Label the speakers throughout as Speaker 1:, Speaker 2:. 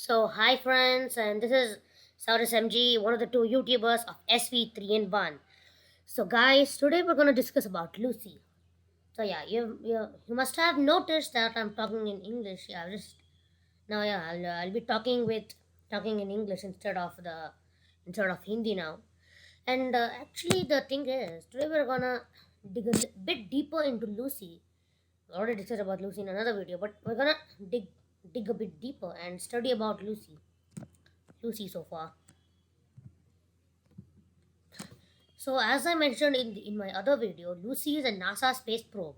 Speaker 1: Hi friends, and this is Saurus MG, one of the two YouTubers of SV3 and 1. So, guys, today we're gonna discuss about Lucy. So, yeah, you must have noticed that I'm talking in English. Yeah, just now, yeah, I'll be talking in English instead of Hindi now. And actually, the thing is, today we're gonna dig a bit deeper into Lucy. We already discussed about Lucy in another video, but we're gonna dig a bit deeper and study about Lucy so far. So as I mentioned in my other video, Lucy is a NASA space probe.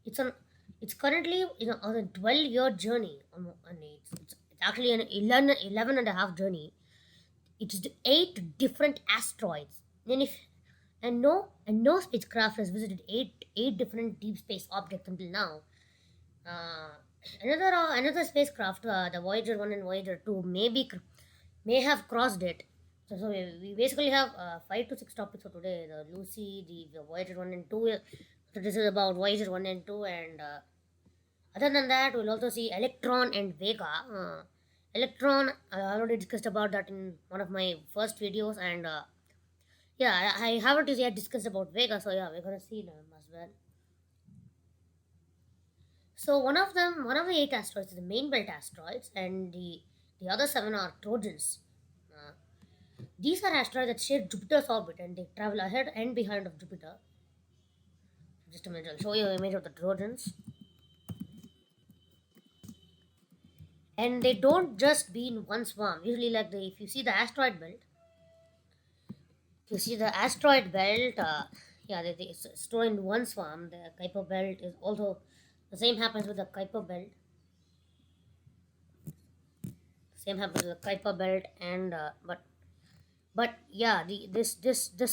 Speaker 1: It's an it's currently on a 12-year journey. It's actually an 11 and a half journey. It's the 8 different asteroids. And no spacecraft has visited eight different deep space objects until now. Uh, another spacecraft, the Voyager 1 and Voyager 2, may have crossed it. So we basically have 5 to 6 topics for today. The Lucy, the Voyager 1 and 2. So this is about Voyager 1 and 2. And other than that, we'll also see Electron and Vega. Electron, I already discussed about that in one of my first videos. And yeah, I haven't yet discussed about Vega. So yeah, we're going to see them as well. So one of the 8 asteroids is the main belt asteroids, and the other 7 are Trojans. Uh, these are asteroids that share Jupiter's orbit, and they travel ahead and behind of Jupiter. Just a minute, I'll show you an image of the Trojans. And they don't just be in one swarm. Usually, if you see the asteroid belt, yeah, it's stored in one swarm. The Kuiper belt is also the same happens with the Kuiper belt. Same happens with the Kuiper belt, and but yeah, this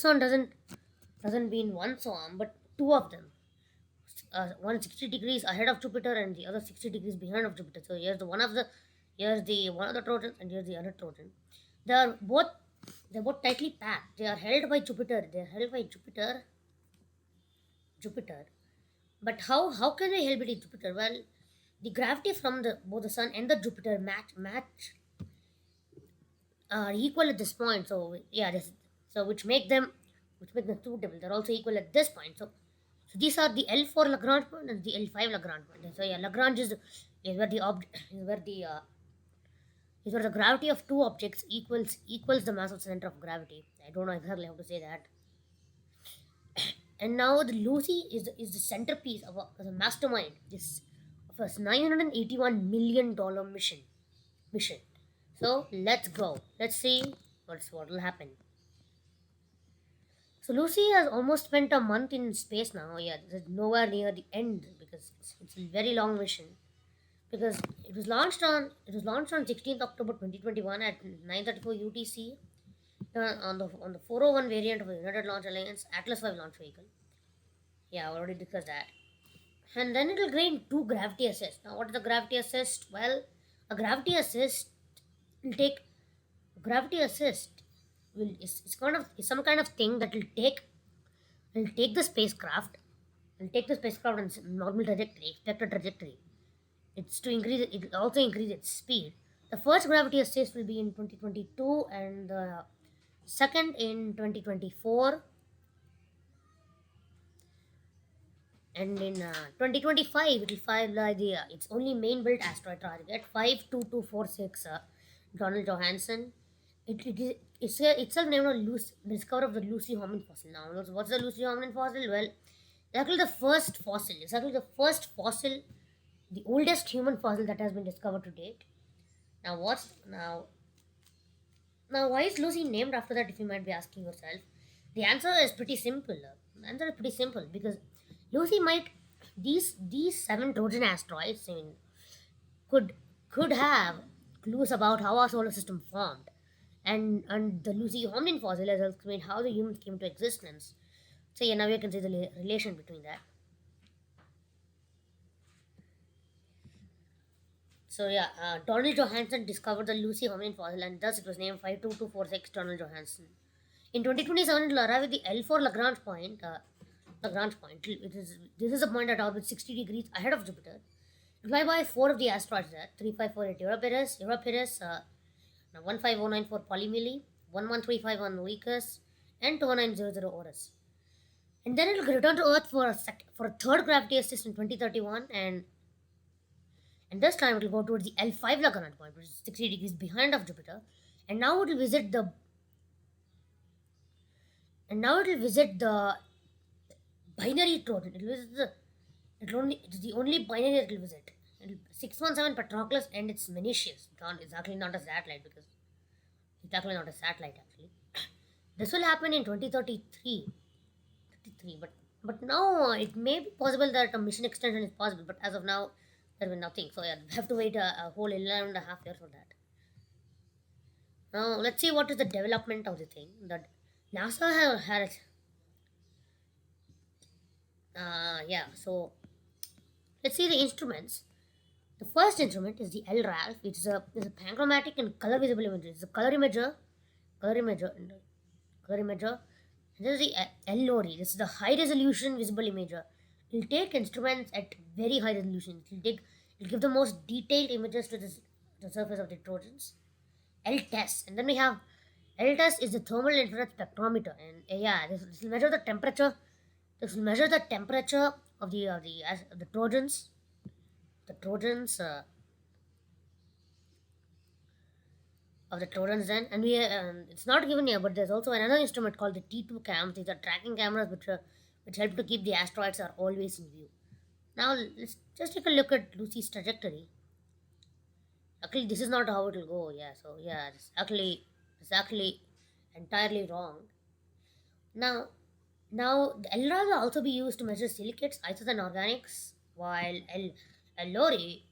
Speaker 1: one doesn't be in one swarm, but two of them. One 60 degrees ahead of Jupiter and the other 60 degrees behind of Jupiter. So here's the one of the Trojan and here's the other Trojan. They are both they're both tightly packed. They are held by Jupiter. They are held by Jupiter. But how can they held by Jupiter? Well, the gravity from the both the Sun and the Jupiter match are equal at this point. So yeah, so which make them suitable. They're also equal at this point. So these are the L4 Lagrange point and the L5 Lagrange point. So yeah, Lagrange is where the object is where the gravity of two objects equals the mass of center of gravity. I don't know exactly how to say that. And now the Lucy is the centerpiece of a mastermind. This of a $981 million mission. So let's go. Let's see what will happen. So Lucy has almost spent a month in space now. Yeah, it's nowhere near the end because it's a very long mission. Because it was launched on 16th October 2021 at 9:34 UTC on the 401 variant of the United Launch Alliance Atlas V launch vehicle. Yeah, I already discussed that. And then it will gain two gravity assist. Now, what is the gravity assist? Well, a gravity assist will take gravity assist will is some kind of thing that will take the spacecraft on normal trajectory, expected trajectory. It's to increase it will also increase its speed. The first gravity assist will be in 2022 and the second in 2024, and in 2025 it will fly its only main built asteroid target 52246, Donald Johansson. It's itself named a the discovery of the Lucy hominin fossil. Now, what's the Lucy hominin fossil? Well, it's actually the first fossil, the oldest human fossil that has been discovered to date. Now, why is Lucy named after that? If you might be asking yourself, the answer is pretty simple. The answer is pretty simple because Lucy might these 7 Trojan asteroids, I mean, could could have clues about how our solar system formed, and the Lucy hominin fossil has explained how the humans came to existence. So yeah, now you can see the relation between that. So yeah, Donald Johansson discovered the Lucy hominin fossil, and thus it was named 52246 Donald Johansson. In 2027, it will arrive at the L4 Lagrange point. This is a point that orbits 60 degrees ahead of Jupiter, Fly by four of the asteroids there: 3548 Europeris, 15094 Polymele, 11351 Vicus, and 21900 Orus. And then it will return to Earth for for a third gravity assist in 2031, and this time it will go towards the L5 Lagrange point, which is 60 degrees behind of Jupiter. And now it will visit the binary Trojan. It will visit it is the only binary that it will visit. 617 Patroclus and it's Menicius. It's actually not a satellite because it's actually not a satellite actually. This will happen in 2033. 33, but now it may be possible that a mission extension is possible, but as of now there will be nothing. So yeah, we have to wait a whole 11.5 years for that. Now let's see what is the development of the thing that NASA had. Yeah, so let's see the instruments. The first instrument is the LRALF, which is a panchromatic and color visible imager. It's a color imager, and this is the LORI. This is the high resolution visible imager. It will take instruments at very high resolution. It will give the most detailed images to the surface of the Trojans. LTES, and then we have LTES is the thermal infrared spectrometer, and yeah, this will measure the temperature. This will measure the temperature of the Trojans. The Trojans of the Trojans then, and it's not given here, but there's also another instrument called the T2 cams. These are tracking cameras which help to keep the asteroids are always in view. Now let's just take a look at Lucy's trajectory. Actually, this is not how it will go. Yeah, so yeah, it's actually entirely wrong. Now the LRAL will also be used to measure silicates, ices, and organics, while LORI,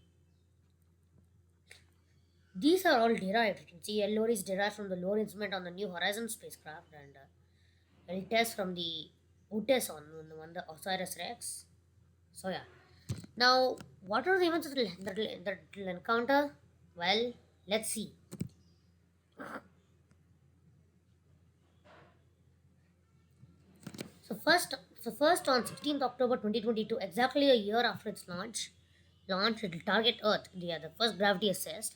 Speaker 1: these are all derived. You can see LORI is derived from the LORI instrument on the New Horizons spacecraft, and LTES from the UTES on the Osiris Rex. So yeah. Now, what are the events that will encounter? Well, let's see. So first on 16th October 2022, exactly a year after its launch, it will target Earth. The first gravity assist.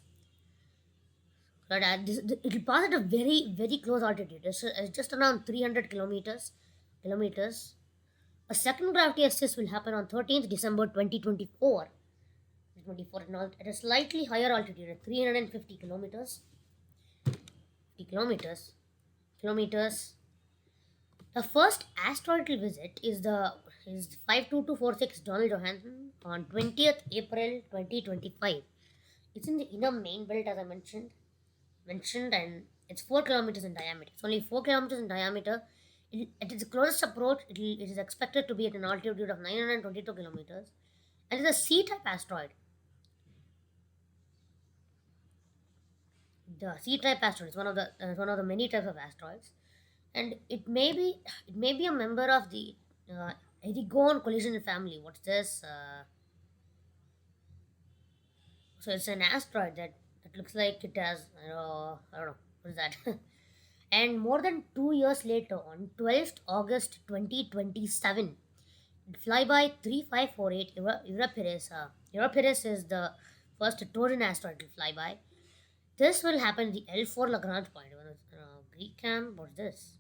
Speaker 1: But it will pass at a very close altitude. It's just around 300 kilometers. A second gravity assist will happen on 13th December 2024. At a slightly higher altitude at 350 kilometers. 50 kilometers. The first asteroid to visit is 52246 Donald Johansen on 20th April 2025. It's in the inner main belt, as I mentioned, and it's 4 kilometers in diameter. It's only 4 kilometers in diameter. At its closest approach, it is expected to be at an altitude of 922 kilometers, and it's a C-type asteroid. The C-type asteroid is one of the many types of asteroids, and it may be a member of the Erigon collision family. What's this? So it's an asteroid that looks like it has I don't know what is that. And more than 2 years later, on 12th August 2027, flyby 3548 Europeris. Europeris is the first Trojan asteroid to fly by. This will happen at the L4 Lagrange point. Greek cam, what's this?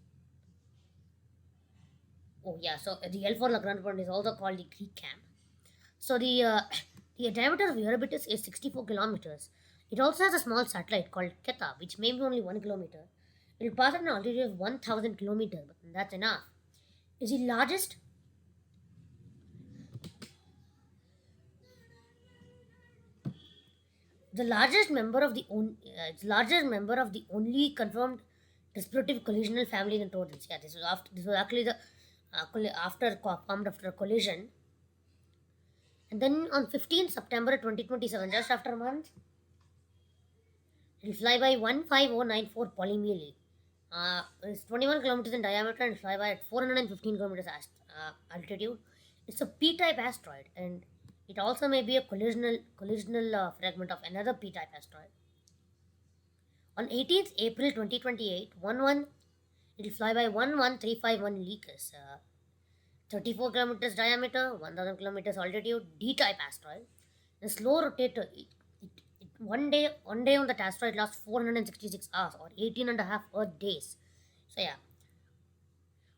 Speaker 1: Oh yeah, so the L4 Lagrange point is also called the Greek cam. So the diameter of Eurybitis is 64 kilometers. It also has a small satellite called Keta, which may be only 1 kilometer. It will pass at an altitude of 1000 kilometers, but that's enough. It's the largest member of the only confirmed respirative collisional family in Trojans. Yeah, this was actually the formed after a collision. And then on 15th September 2027, just after a month, it will fly by 15094 Polymele. It's 21 kilometers in diameter and fly by at 415 kilometers altitude. It's a P-type asteroid, and it also may be a collisional fragment of another P-type asteroid. On 18th April 2028, it will fly by 11351 Lycus, 34 kilometers diameter, 1000 kilometers altitude, D-type asteroid. A slow rotator, one day on that asteroid lasts 466 hours or 18 and a half Earth days. So yeah,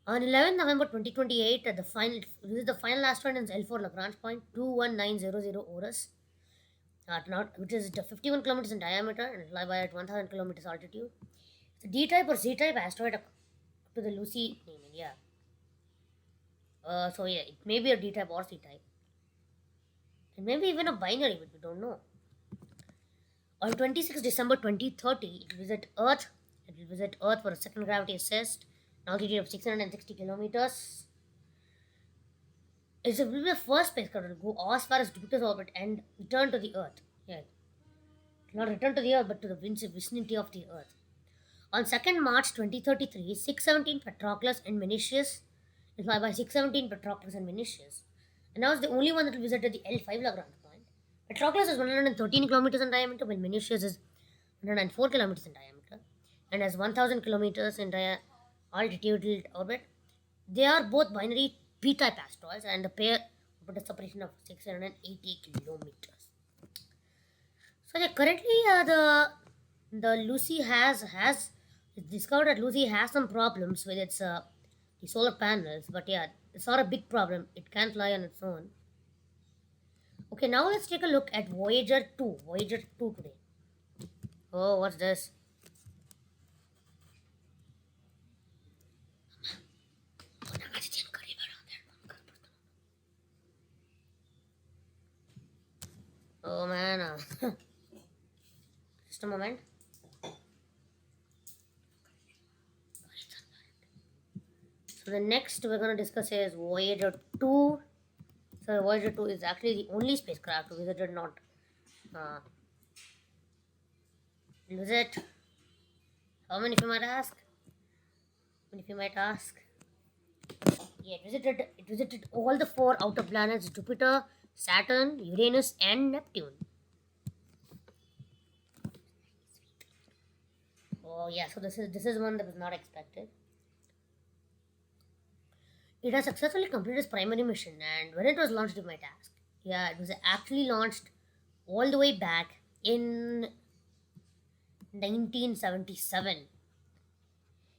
Speaker 1: on 11th November 2028, this is the final asteroid in L4 Lagrange point 21900 Horus, which is 51 kilometers in diameter and fly by at 1000 kilometers altitude. It's a D-type or Z-type asteroid up to the Lucy naming. Yeah. So yeah, it may be a D-type or C-type, and maybe even a binary, but we don't know. On 26 December 2030, It will visit Earth for a second gravity assist, an altitude of 660 kilometers. It will be the first spacecraft to go as far as Jupiter's orbit and return to the Earth. Yeah, not return to the Earth, but to the vicinity of the Earth. On 2nd March 2033, 617 Patroclus and Menicius is fly by 617 Patroclus and Menicius. And now it's the only one that will visit the L5 Lagrange point. Patroclus is 113 kilometers in diameter, while Menicius is 104 kilometers in diameter and has 1000 kilometers in altitudinal orbit. They are both binary p-type asteroids and the pair put a separation of 680 kilometers. So yeah, currently the Lucy has it's discovered that Lucy has some problems with its the solar panels, but yeah, it's not a big problem. It can fly on its own. Okay, now let's take a look at Voyager 2. Voyager 2 today. Oh, what's this? Oh man, just a moment. So the next we're going to discuss is Voyager 2. So Voyager 2 is actually the only spacecraft to visit not uh, visit. How many, if you might ask? How many, if you might ask? Yeah, it visited all the four outer planets: Jupiter, Saturn, Uranus, and Neptune. Oh yeah, so this is one that was not expected. It has successfully completed its primary mission, and when it was launched, you might ask. Yeah, it was actually launched all the way back in 1977.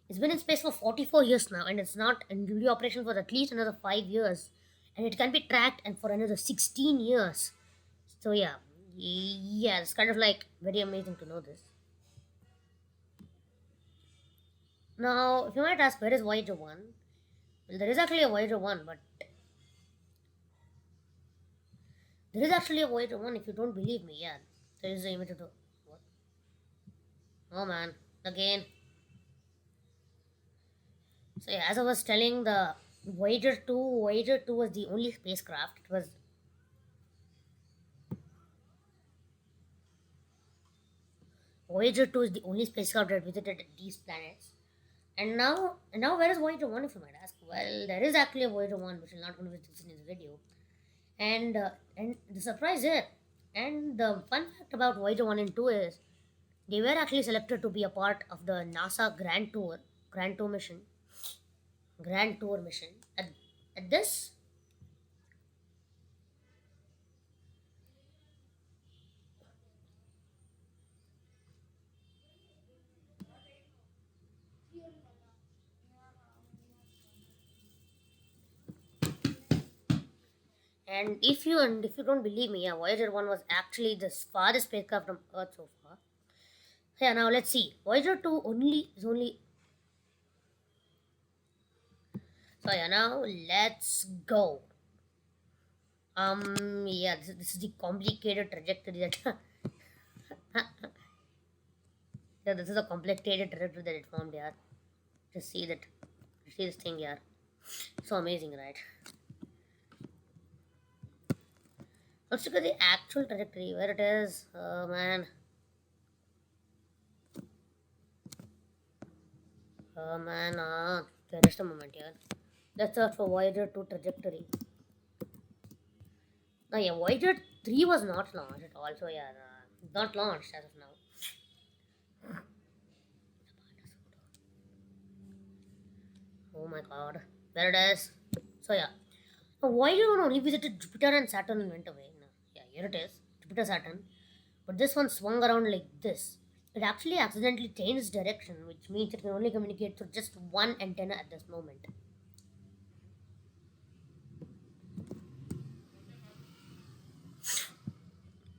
Speaker 1: It's been in space for 44 years now, and it's not in duty operation for at least another 5 years. And it can be tracked and for another 16 years. So yeah, it's kind of like very amazing to know this. Now, if you might ask, where is Voyager 1? Well, there is actually a Voyager 1, but there is actually a Voyager 1 if you don't believe me. Yeah, there is a image of the. What? Oh man, again. So yeah, as I was telling, the Voyager 2 was the only spacecraft. It was Voyager 2 is the only spacecraft that visited these planets. And now where is Voyager 1, if you might ask? Well, there is actually a Voyager 1, which I'm not going to visit in this video. And the surprise here, and the fun fact about Voyager 1 and 2 is they were actually selected to be a part of the NASA Grand Tour mission. Grand Tour mission. At this, and if you don't believe me, yeah, Voyager 1 was actually the farthest spacecraft from Earth so far. Yeah, now let's see. Voyager 2 only. So yeah, now let's go. Yeah, this is the complicated trajectory that. Yeah, this is a complicated trajectory that it formed, yeah. Just see that. See this thing, yeah. So amazing, right? Let's look at the actual trajectory, where it is. Oh man. Oh man, okay, just a moment here. Let's search for Voyager 2 trajectory. Now, yeah, Voyager 3 was not launched at all, so yeah, not launched as of now. Oh my god, there it is. So yeah, Voyager 1 only visited Jupiter and Saturn and went away. No, yeah, here it is. Jupiter Saturn, but this one swung around like this. It actually accidentally changed direction, which means it can only communicate through just one antenna at this moment.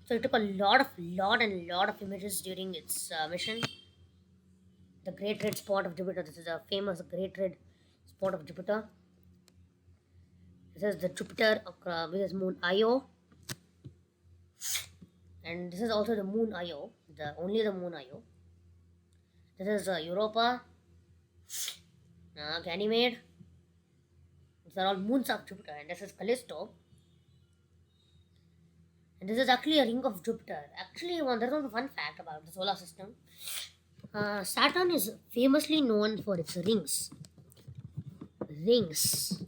Speaker 1: So it took a lot of images during its mission. The Great Red Spot of Jupiter. This is a famous Great Red Spot of Jupiter. This is the Jupiter, this is moon Io, and this is also the moon Io, the moon Io. This is Europa, Ganymede. These are all moons of Jupiter, and this is Callisto. And this is actually a ring of Jupiter. Actually, there's one fun fact about the solar system. Saturn is famously known for its rings. Rings.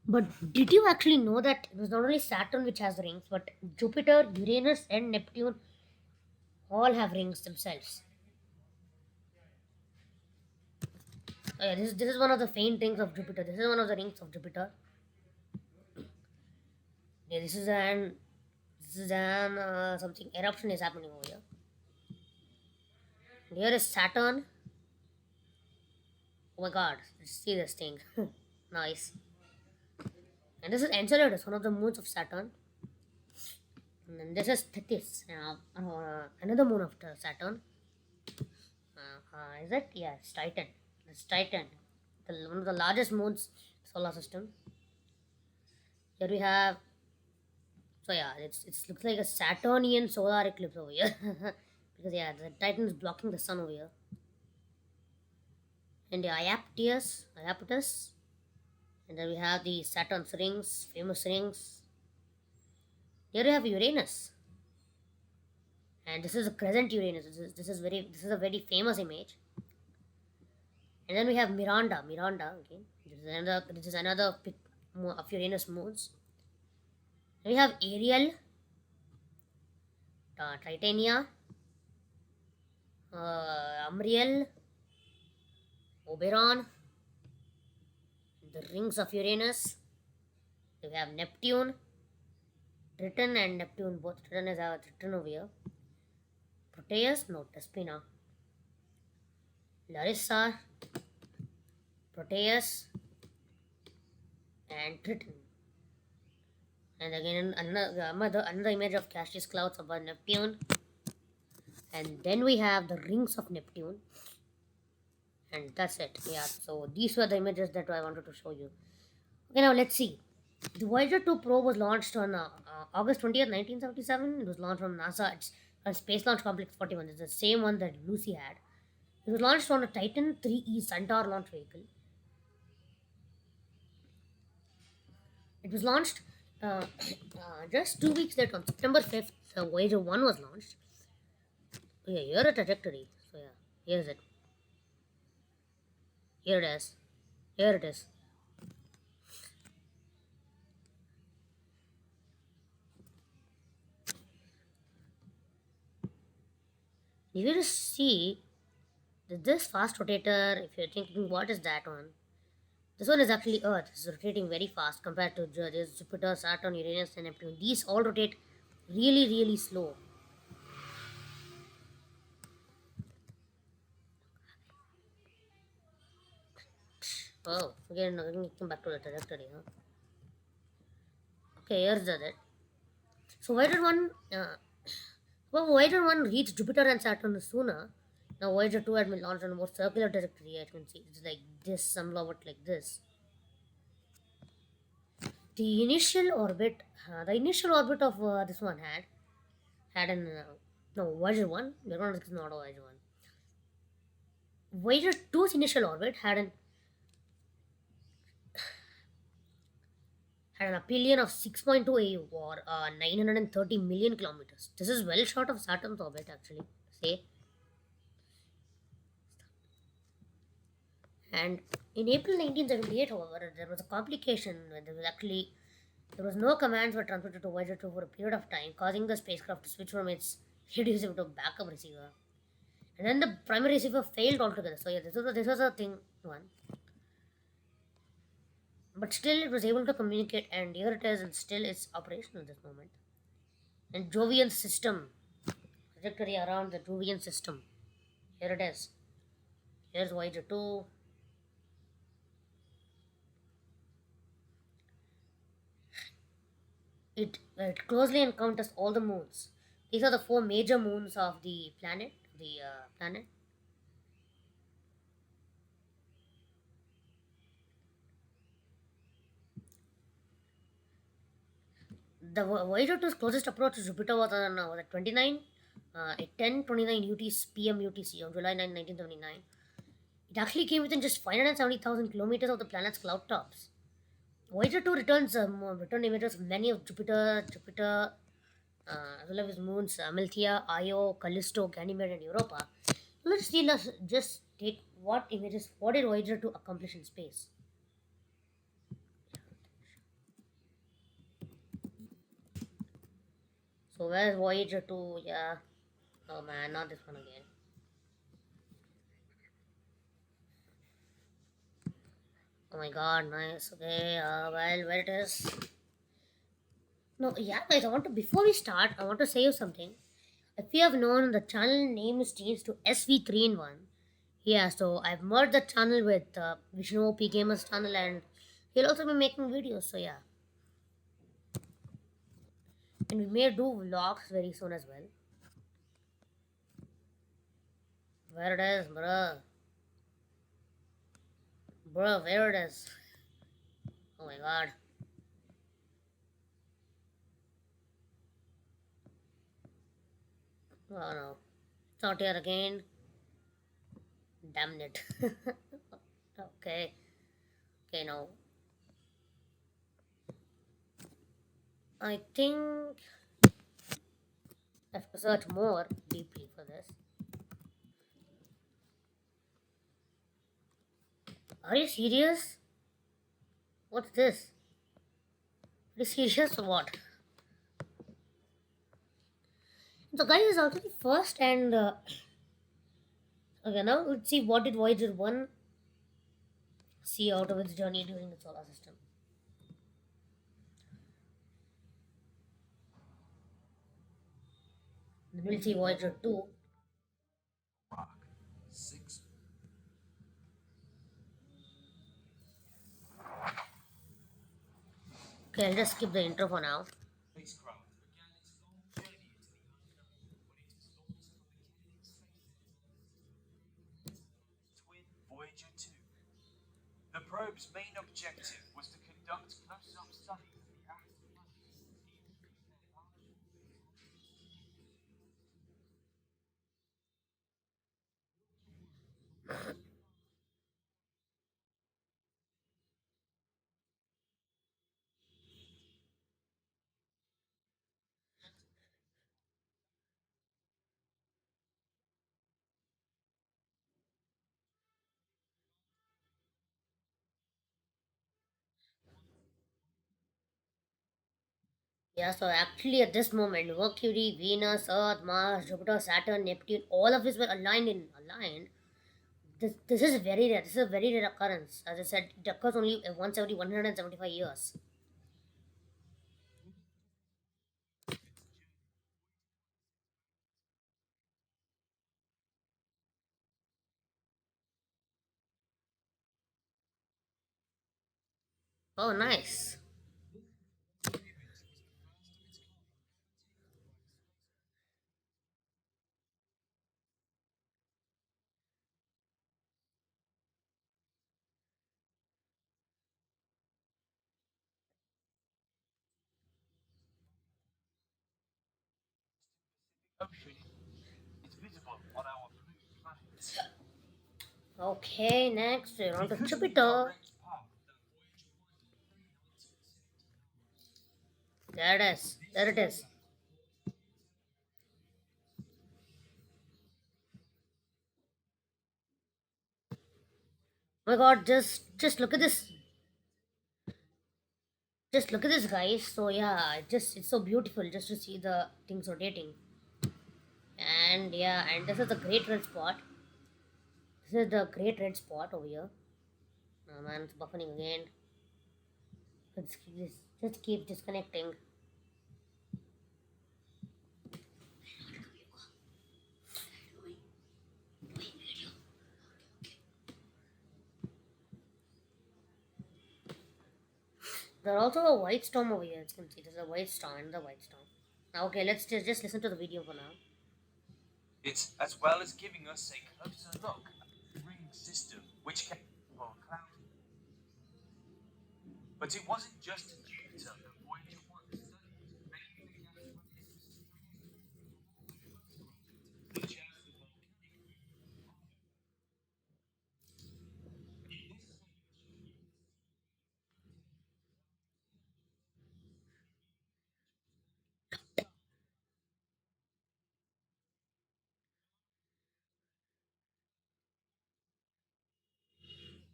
Speaker 1: But did you actually know that it was not only Saturn which has rings, but Jupiter, Uranus, and Neptune all have rings themselves? Oh yeah, this is one of the faint rings of Jupiter. This is one of the rings of Jupiter. Yeah, this is an something eruption is happening over here. And here is Saturn. Oh my God! Let's see this thing. Nice. And this is Enceladus, one of the moons of Saturn. And then this is Tethys, another moon of Saturn. Is it? Yeah, it's Titan. It's Titan, one of the largest moons solar system. Here we have. So yeah, it looks like a Saturnian solar eclipse over here, because yeah, the Titan is blocking the sun over here. And the Iapetus, and then we have the Saturn's rings, famous rings. Here we have Uranus, and this is a crescent Uranus. This is a very famous image. And then we have Miranda. Okay, this is another pic of Uranus moons. And we have Ariel, Titania, Umbriel, Oberon, the rings of Uranus. We have Neptune, Triton and Neptune both. Triton is our Triton over here. Proteus, no, Despina. Larissa, Proteus, and Triton. And again another image of gaseous clouds above Neptune. And then we have the rings of Neptune. And that's it. Yeah, so these were the images that I wanted to show you. Okay, now let's see. The Voyager 2 probe was launched on August 20th, 1977. It was launched from NASA. It's a Space Launch Complex 41. It's the same one that Lucy had. It was launched on a Titan 3E Centaur launch vehicle. It was launched just 2 weeks later on September 5th. So Voyager 1 was launched. Oh, yeah, here a trajectory. So yeah, here's it. Here it is. Here it is. You will see that this fast rotator, if you're thinking what is that one, this one is actually Earth. It's rotating very fast compared to Jupiter, Saturn, Uranus, and Neptune. These all rotate really, really slow. Oh, again, come back to the trajectory. Huh? Okay, here's it. So Voyager 1, Voyager 1 reached Jupiter and Saturn sooner. Now Voyager 2 had been launched on a more circular trajectory. As you can see, it's like this, somewhat like this. The initial orbit of this one had an no Voyager 1. We're not Voyager 1. Voyager 2's initial orbit had an aphelion of 6.2 AU or 930 million kilometers. This is well short of Saturn's orbit, actually. Say. And in April 1978, however, there was a complication where there was no commands were transmitted to Voyager 2 for a period of time, causing the spacecraft to switch from its radio receiver to backup receiver. And then the primary receiver failed altogether. So yeah, this was a thing one. But still, it was able to communicate, and here it is, and still it's operational at this moment. And Jovian system, trajectory around the Jovian system. Here it is. Here's Voyager 2. It closely encounters all the moons. These are the four major moons of the planet. The planet. The Voyager 2's closest approach to Jupiter was at 29, at 10:29 p.m. UTC on July 9, 1979. It actually came within just 570,000 kilometers of the planet's cloud tops. Voyager 2 returned images of many of Jupiter, as well as his moons, Amalthea, Io, Callisto, Ganymede, and Europa. Let's just take what did Voyager 2 accomplish in space? So where's Voyager 2? Yeah. Oh man, not this one again. Oh my god, nice. Okay, well, where it is? No, yeah, guys, before we start, I want to say you something. If you have known, the channel name is changed to SV3 in 1. Yeah, so I've merged the channel with Vishnu OP Gamer's channel, and he'll also be making videos, so yeah. And we may do vlogs very soon as well. Where it is, bruh? Bruh, where it is? Oh my god. Oh no. It's out here again. Damn it. Okay. Okay, now. I think I have to search more deeply for this. Are you serious? What's this? Are you serious or what? The guy is already first, and okay, now let's see what did Voyager 1 see out of its journey during the solar system. Then we'll see Voyager 2. Okay, I'll just skip the intro for now. Yeah, so actually at this moment, Mercury, Venus, Earth, Mars, Jupiter, Saturn, Neptune, all of these were aligned. This is very rare. This is a very rare occurrence. As I said, it occurs only once every 175 years. Oh, nice. Okay, next we're on to Jupiter. There it is. There it is. Oh my god, just look at this. Just look at this, guys. So yeah, it's so beautiful just to see the things rotating. And yeah, and this is the great red spot. This is the great red spot over here. Oh man, it's buffering again. Just keep disconnecting. There's also a white storm over here. As you can see, there's a white storm and the white storm. Now, okay, let's just listen to the video for now.
Speaker 2: It's as well as giving us a closer look at the ring system, which came well cloudy. But it wasn't just Jupiter that Voyager 1 studied, making the gas releases such as the volcanic in this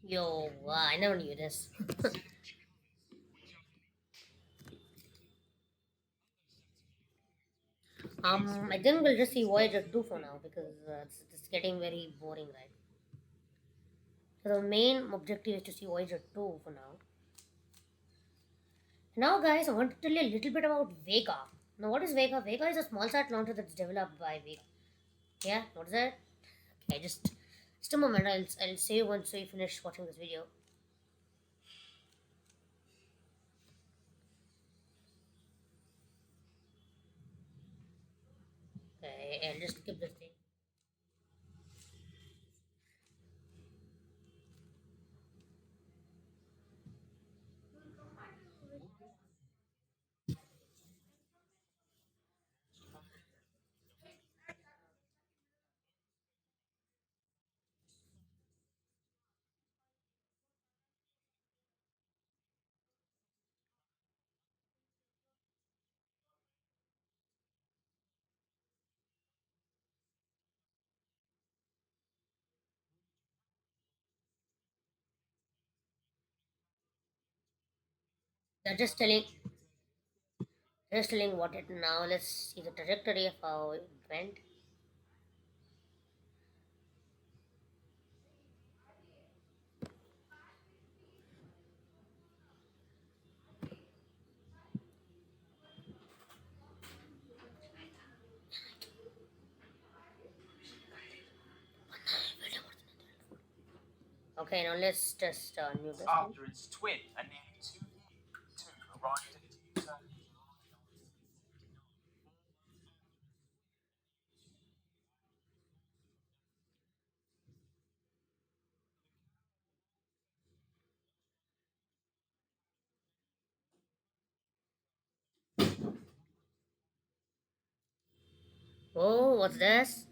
Speaker 1: Yo, wow, I never knew this. I think we'll just see Voyager 2 for now because it's getting very boring, right? So the main objective is to see Voyager 2 for now. Now, guys, I want to tell you a little bit about Vega. Now, what is Vega? Vega is a small sat launcher that's developed by Vega. Yeah, what is that? Okay, just a moment. I'll say once we finish watching this video. Okay, I'll just skip this thing. They're just telling what it now. Let's see the trajectory of how it went. Okay, now let's just new this one.
Speaker 2: after its twin and nearly 2 years to arrived at Jupiter.
Speaker 1: Oh, what's this?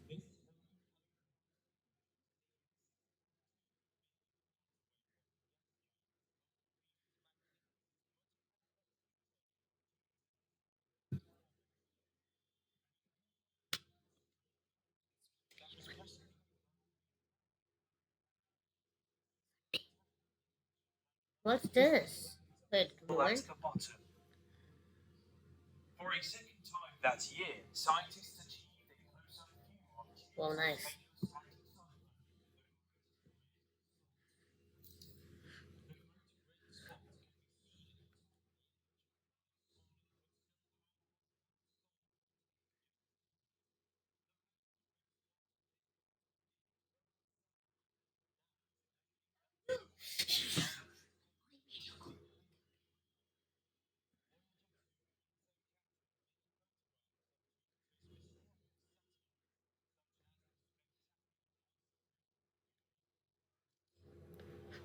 Speaker 1: What's this? Wait,
Speaker 2: At
Speaker 1: rewind.
Speaker 2: the bottom. For a second time that year, scientists achieved a close-up view of
Speaker 1: Wow,
Speaker 2: Jupiter's
Speaker 1: nice.
Speaker 2: famous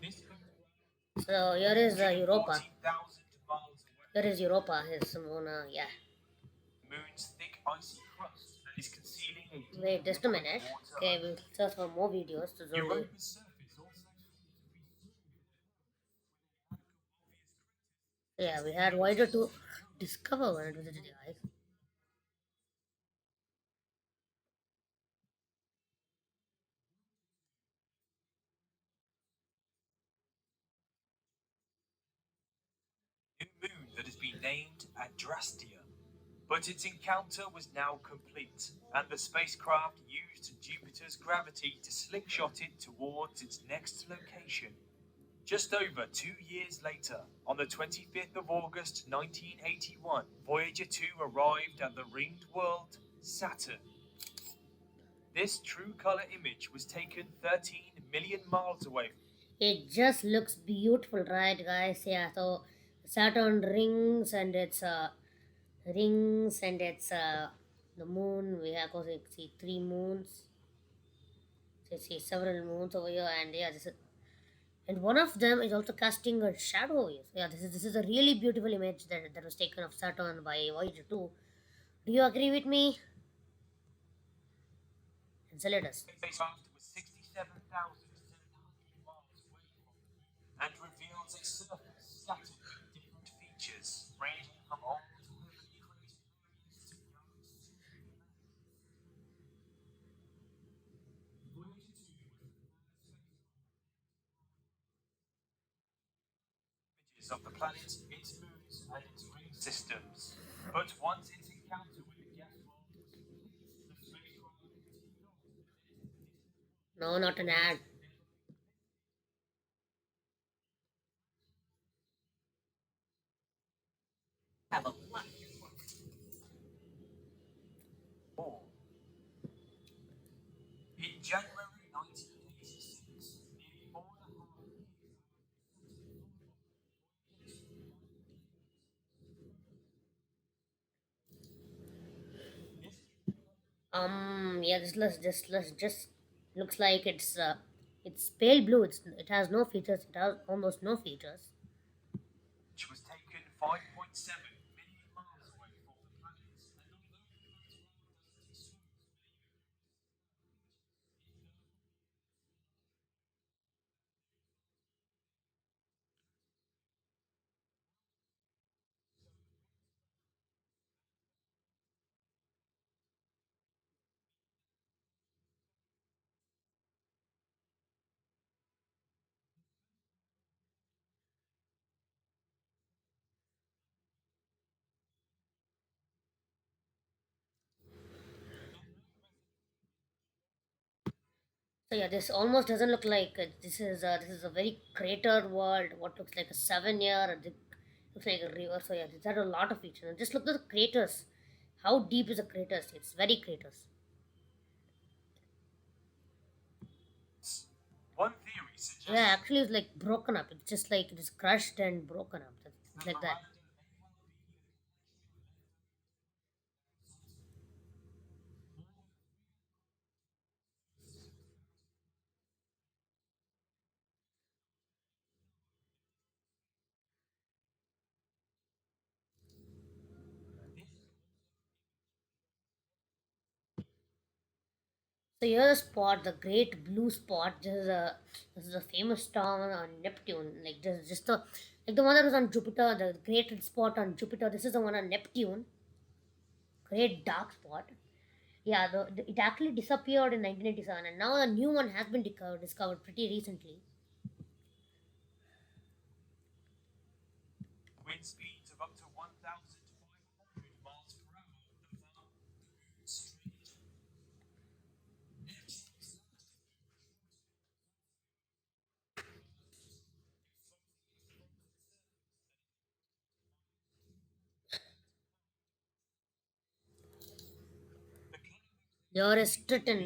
Speaker 2: this
Speaker 1: So here is Europa.
Speaker 2: 40,000 miles
Speaker 1: Here
Speaker 2: away.
Speaker 1: is Europa. His moon. Yeah.
Speaker 2: Moon's thick icy crust is concealing a deep
Speaker 1: Wait, just a
Speaker 2: liquid
Speaker 1: minute.
Speaker 2: water
Speaker 1: Okay, we'll
Speaker 2: underneath.
Speaker 1: search for more videos to zombie.
Speaker 2: Europa's surface also
Speaker 1: Yeah, we had Voyager to discover when it visited the ice.
Speaker 2: new moon that has been named Adrastea. But its encounter was now complete, and the spacecraft used Jupiter's gravity to slingshot it towards its next location. Just over 2 years later, on the 25th of August 1981, Voyager 2 arrived at the ringed world Saturn. This true color image was taken 13 million miles away.
Speaker 1: It just looks beautiful, right, guys? Yeah, so Saturn rings and its the moon. We have also see three moons. So see several moons over here, and yeah, and one of them is also casting a shadow. Yes. Yeah, this is a really beautiful image that was taken of Saturn by Voyager 2. Do you agree with me? And so let us.
Speaker 2: Spacecraft was 67,700 miles away from the moon and reveals a surface scattered with different features, ranging from old heavily cratered areas to young seasoned Voyager 2 was the third spacecraft images of the planet, its moons, and its ring systems. But once its encounter with the gas world was complete, the spacecraft continued on to visit distant
Speaker 1: No, not an ad.
Speaker 2: worlds. In January 1986, nearly 4.5 years
Speaker 1: Yeah, just looks like it's pale blue. It has no features. It has almost no features.
Speaker 2: which was taken 5.7 million miles away from the planet, and although the photograph doesn't expose
Speaker 1: So yeah, this almost doesn't look like this is a very cratered world. What looks like a 7 year, looks like a river. So yeah, these are a lot of features. And just look at the craters. How deep is the craters? It's very craters.
Speaker 2: one theory
Speaker 1: Yeah,
Speaker 2: suggests
Speaker 1: actually, it's like broken up. It's just like it is crushed and broken up. It's
Speaker 2: that
Speaker 1: like that.
Speaker 2: Miranda may well be
Speaker 1: So here's a spot, the Great Blue Spot. This is a famous star on Neptune. Like this is just the like the one that was on Jupiter, the Great Red Spot on Jupiter. This is the one on Neptune, Great Dark Spot. Yeah, it actually disappeared in 1987, and now a new one has been discovered pretty recently.
Speaker 2: wind speeds of up to 1,500 miles per hour. The far strange the
Speaker 1: There is Triton.
Speaker 2: the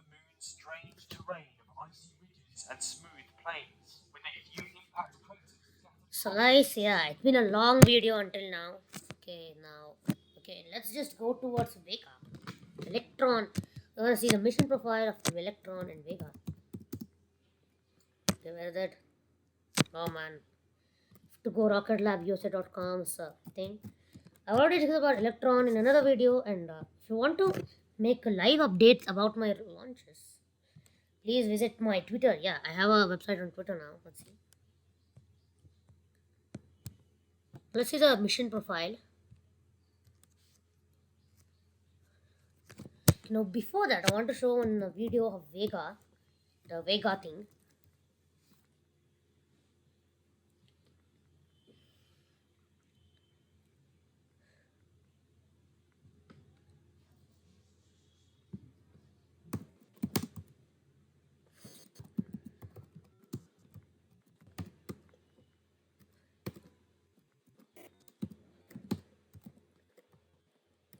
Speaker 2: moon's strange terrain of icy ridges and smooth plains, with a few impact craters scattered
Speaker 1: So
Speaker 2: across.
Speaker 1: guys, yeah, it's been a long video until now. Okay, let's just go towards Vega. Electron. You wanna see the mission profile of the Electron and Vega. Okay, where is that? Oh man. To go rocketlab.usa.com's thing. I've already discussed about Electron in another video, and if you want to make live updates about my launches, please visit my Twitter. Yeah, I have a website on Twitter now. Let's see. Let's see the mission profile. Now, before that, I want to show one video of Vega, the Vega thing.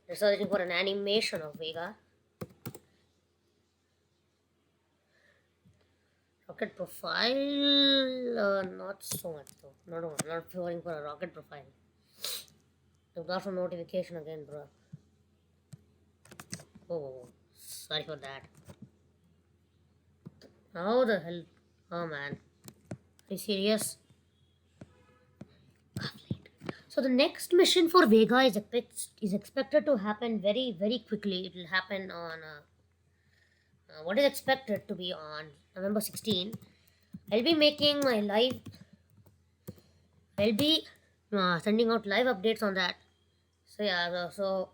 Speaker 1: They're searching for an animation of Vega. Rocket profile, not so much though. Not going for a rocket profile. You got some notification again, bro. Oh, sorry for that. How the hell? Oh man, are you serious? So the next mission for Vega is expected to happen very quickly. It will happen on what is expected to be on November 16. I'll be making my live. I'll be sending out live updates on that. So yeah, so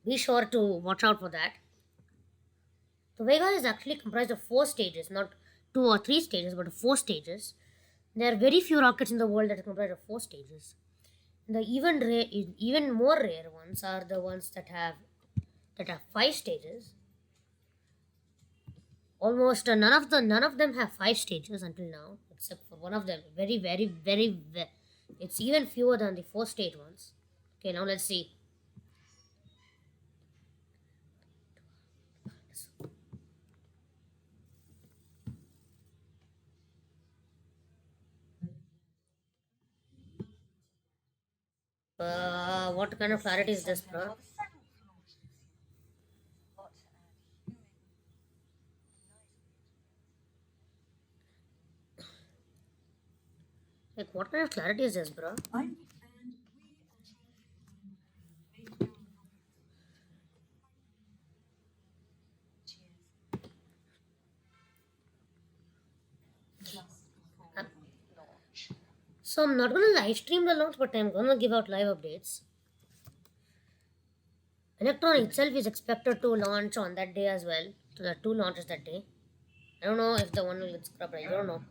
Speaker 1: be sure to watch out for that. The Vega is actually comprised of 4 stages, not 2 or 3 stages, but 4 stages. There are very few rockets in the world that are comprised of 4 stages. The even more rare ones are the ones that have 5 stages. Almost none of them have 5 stages until now, except for one of them. It's even fewer than the 4 stage ones. Okay, now let's see. What kind of clarity is this, bro? Like, what kind of clarity is this, bro? Uh, So I'm not gonna live stream the launch, but I'm gonna give out live updates. Electron itself is expected to launch on that day as well. So there are 2 launches that day. I don't know if the one will get scrubbed. I don't know.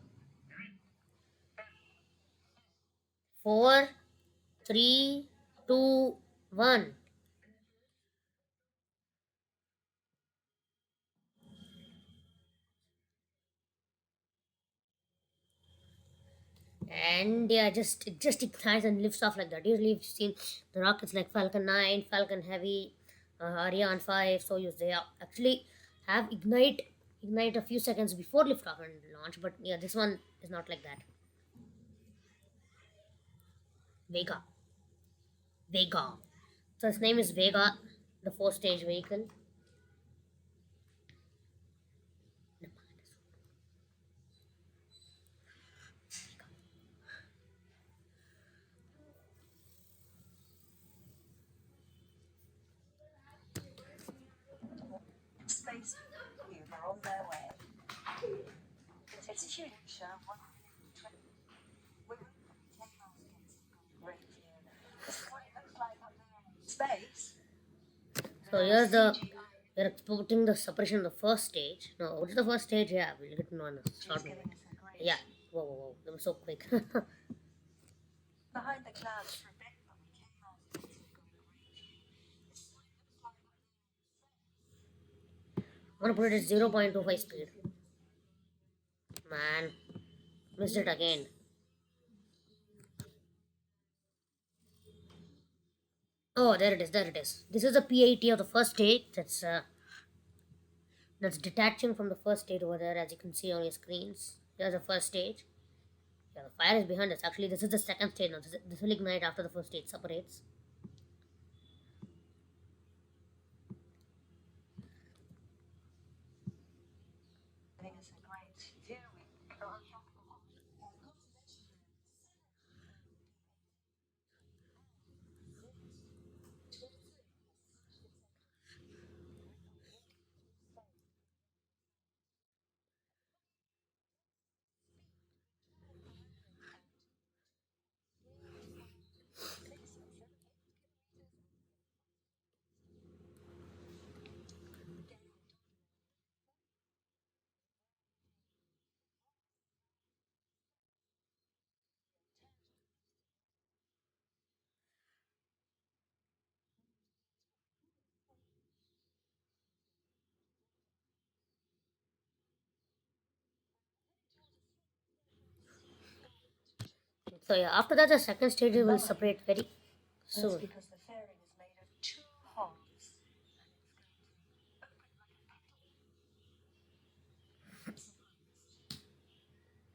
Speaker 1: 4, 3, 2, 1. And yeah, it just ignites and lifts off like that. Usually you've seen the rockets like Falcon 9, Falcon Heavy, Ariane 5, Soyuz, they actually have ignite a few seconds before liftoff and launch, but yeah, this one is not like that. Vega. Vega. So its name is Vega, the 4 stage vehicle.
Speaker 2: Space crew are on their way. It's a huge show. This is what it looks like up there in space.
Speaker 1: So we're exporting the suppression of the first stage. No, what is the first stage? Yeah, we'll get to know in a short minute. Yeah. Whoa. That was so quick.
Speaker 2: Behind the clouds for a bit, but we came out.
Speaker 1: I'm gonna put it at 0.25 speed. Man, missed it again. Oh, there it is. There it is. This is the PAT of the first stage. That's detaching from the first stage over there, as you can see on your screens. There's the first stage. Yeah, the fire is behind us. Actually, this is the second stage now. This will ignite after the first stage separates.
Speaker 2: I think it's a great view.
Speaker 1: So yeah, after that, the second stage will separate very
Speaker 2: That's
Speaker 1: soon.
Speaker 2: because the fairing is made of 2 halves.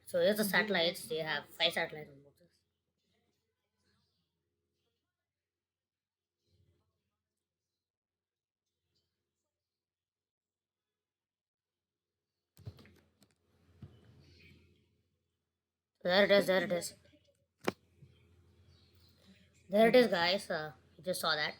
Speaker 1: So here's the satellites. They have 5 satellites on both this. There it is. There it is. There it is, guys. You just saw that.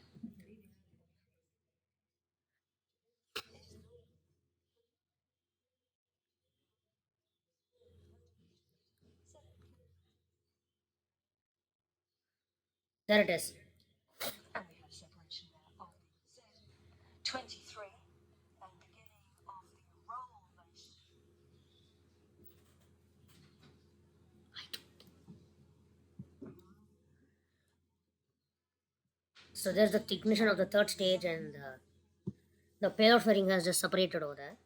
Speaker 1: There it is.
Speaker 3: And we have separation there of the Z23 and beginning of the roll motion.
Speaker 1: So there's the ignition of the third stage, and the payload fairing has just separated over there.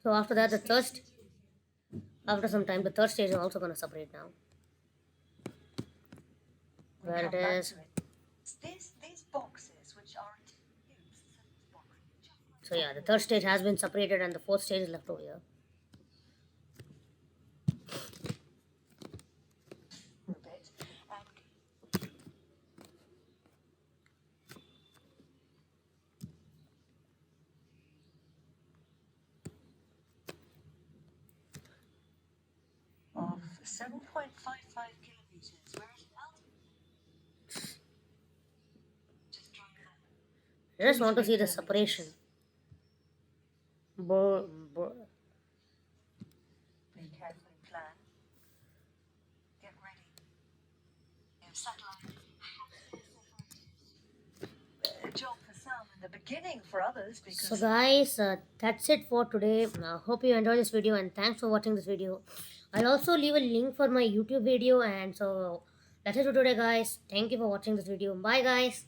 Speaker 1: So after that, after some time, the third stage is also gonna separate now.
Speaker 3: We'll
Speaker 1: There it
Speaker 3: come back
Speaker 1: is.
Speaker 3: to it. These boxes, which aren't used,
Speaker 1: So yeah, the third stage has been separated, and the fourth stage is left over here.
Speaker 3: for a bit, and of 7.55 kilometers. Where is altitude? Just trying that.
Speaker 1: I just want to see the separation. Bo- bo-
Speaker 3: Be carefully plan. Get ready. New satellite. A job for some and the beginning for others because
Speaker 1: So guys, that's it for today. Hope you enjoyed this video, and thanks for watching this video. I'll also leave a link for my YouTube video, and so that's it for today, guys. Thank you for watching this video. Bye, guys.